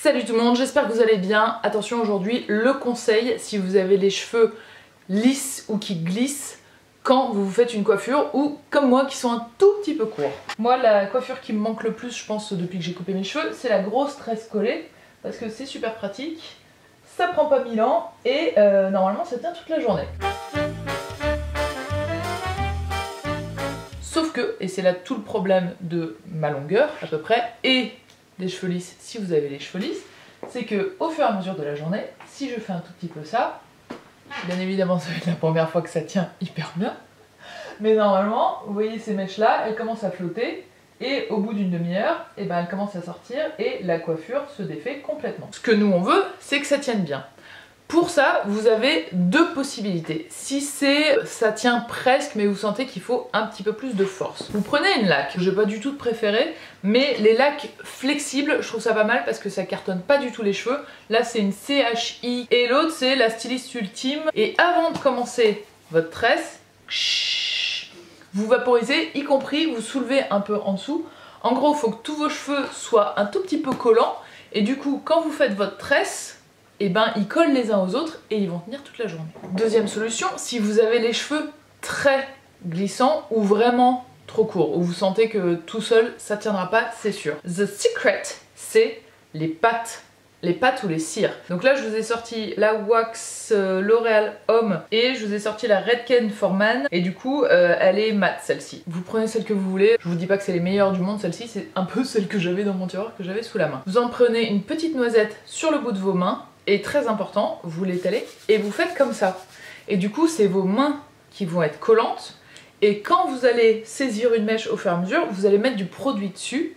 Salut tout le monde, j'espère que vous allez bien. Attention, aujourd'hui, le conseil, si vous avez les cheveux lisses ou qui glissent quand vous vous faites une coiffure ou comme moi qui sont un tout petit peu courts. Moi, la coiffure qui me manque le plus, je pense, depuis que j'ai coupé mes cheveux, c'est la grosse tresse collée parce que c'est super pratique, ça prend pas 1000 ans et normalement ça tient toute la journée. Sauf que, et c'est là tout le problème de ma longueur à peu près, et des cheveux lisses si vous avez les cheveux lisses, c'est que au fur et à mesure de la journée, si je fais un tout petit peu ça, bien évidemment ça va être la première fois que ça tient hyper bien, mais normalement, vous voyez ces mèches là, elles commencent à flotter, et au bout d'une demi-heure, et ben elles commencent à sortir et la coiffure se défait complètement. Ce que nous on veut, c'est que ça tienne bien. Pour ça, vous avez deux possibilités. Si ça tient presque, mais vous sentez qu'il faut un petit peu plus de force, vous prenez une laque. J'ai pas du tout de préféré, mais les laques flexibles, je trouve ça pas mal parce que ça cartonne pas du tout les cheveux. Là, c'est une CHI et l'autre, c'est la Stylist Ultime. Et avant de commencer votre tresse, vous vaporisez, y compris vous soulevez un peu en dessous. En gros, il faut que tous vos cheveux soient un tout petit peu collants. Et du coup, quand vous faites votre tresse, et ben ils collent les uns aux autres et ils vont tenir toute la journée. Deuxième solution, si vous avez les cheveux très glissants ou vraiment trop courts, où vous sentez que tout seul ça tiendra pas, c'est sûr. The secret, c'est les pattes. Les pattes ou les cires. Donc là je vous ai sorti la Wax L'Oréal Homme et je vous ai sorti la Redken for Man et du coup elle est mat celle-ci. Vous prenez celle que vous voulez, je vous dis pas que c'est les meilleures du monde, celle-ci c'est un peu celle que j'avais dans mon tiroir, que j'avais sous la main. Vous en prenez une petite noisette sur le bout de vos mains et très important, vous l'étalez et vous faites comme ça. Et du coup c'est vos mains qui vont être collantes et quand vous allez saisir une mèche au fur et à mesure, vous allez mettre du produit dessus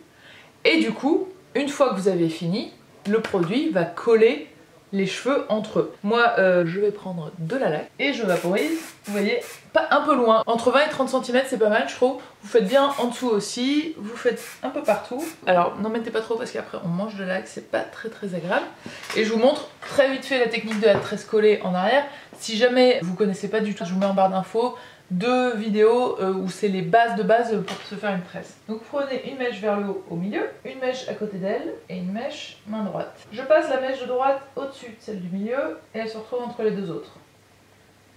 et du coup, une fois que vous avez fini, le produit va coller les cheveux entre eux. Moi, je vais prendre de la laque et je vaporise, vous voyez, pas un peu loin. Entre 20 et 30 cm, c'est pas mal, je trouve. Vous faites bien en dessous aussi, vous faites un peu partout. Alors, n'en mettez pas trop parce qu'après, on mange de la laque, c'est pas très agréable. Et je vous montre très vite fait la technique de la tresse collée en arrière. Si jamais vous connaissez pas du tout, je vous mets en barre d'infos deux vidéos où c'est les bases de base pour se faire une tresse. Donc prenez une mèche vers le haut au milieu, une mèche à côté d'elle et une mèche main droite. Je passe la mèche de droite au-dessus de celle du milieu et elle se retrouve entre les deux autres.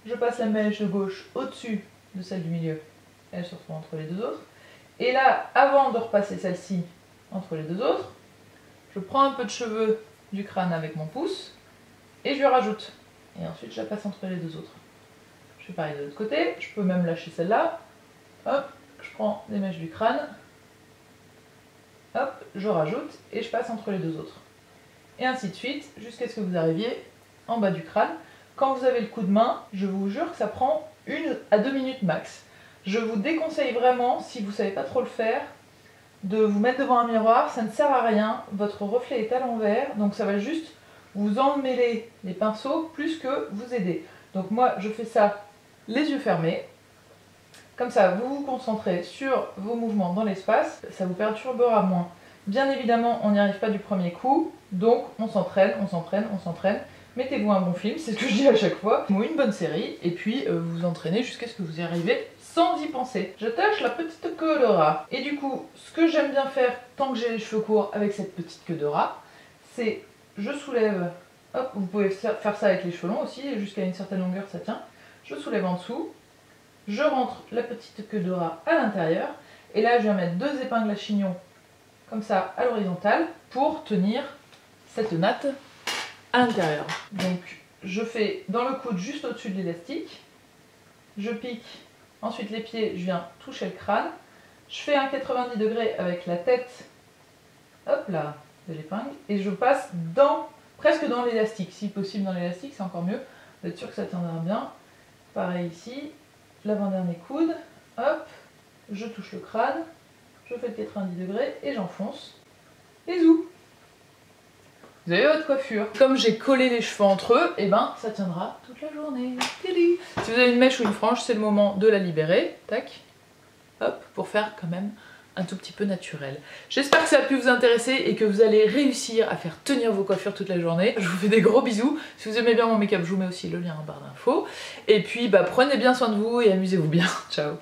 Je passe la mèche de gauche au-dessus de celle du milieu et elle se retrouve entre les deux autres. Et là, avant de repasser celle-ci entre les deux autres, je prends un peu de cheveux du crâne avec mon pouce et je lui rajoute. Et ensuite je la passe entre les deux autres. Je fais pareil de l'autre côté, je peux même lâcher celle-là. Hop, je prends les mèches du crâne. Hop, je rajoute et je passe entre les deux autres. Et ainsi de suite, jusqu'à ce que vous arriviez en bas du crâne. Quand vous avez le coup de main, je vous jure que ça prend 1 à 2 minutes max. Je vous déconseille vraiment, si vous ne savez pas trop le faire, de vous mettre devant un miroir, ça ne sert à rien. Votre reflet est à l'envers, donc ça va juste vous emmêler les pinceaux plus que vous aider. Donc moi, je fais ça les yeux fermés, comme ça vous vous concentrez sur vos mouvements dans l'espace, ça vous perturbera moins. Bien évidemment on n'y arrive pas du premier coup, donc on s'entraîne, mettez-vous un bon film, c'est ce que je dis à chaque fois, ou une bonne série, et puis vous vous entraînez jusqu'à ce que vous y arrivez sans y penser. J'attache la petite queue de rat, et du coup ce que j'aime bien faire tant que j'ai les cheveux courts avec cette petite queue de rat, c'est je soulève, hop, vous pouvez faire ça avec les cheveux longs aussi, jusqu'à une certaine longueur ça tient. Je soulève en dessous, je rentre la petite queue de rat à l'intérieur, et là je vais mettre 2 épingles à chignon, comme ça, à l'horizontale, pour tenir cette natte à l'intérieur. Donc je fais dans le coude juste au-dessus de l'élastique, je pique, ensuite les pieds, je viens toucher le crâne, je fais un 90 degrés avec la tête, hop là, de l'épingle, et je passe presque dans l'élastique, si possible dans l'élastique, c'est encore mieux, vous êtes sûr que ça tiendra bien. Pareil ici, l'avant-dernier coude, hop, je touche le crâne, je fais le 90 degrés et j'enfonce, et zou. Vous avez votre coiffure. Comme j'ai collé les cheveux entre eux, et ben ça tiendra toute la journée. Télé. Si vous avez une mèche ou une frange, c'est le moment de la libérer, tac, hop, pour faire quand même un tout petit peu naturel. J'espère que ça a pu vous intéresser et que vous allez réussir à faire tenir vos coiffures toute la journée. Je vous fais des gros bisous. Si vous aimez bien mon make-up, je vous mets aussi le lien en barre d'infos. Et puis bah, prenez bien soin de vous et amusez-vous bien. Ciao.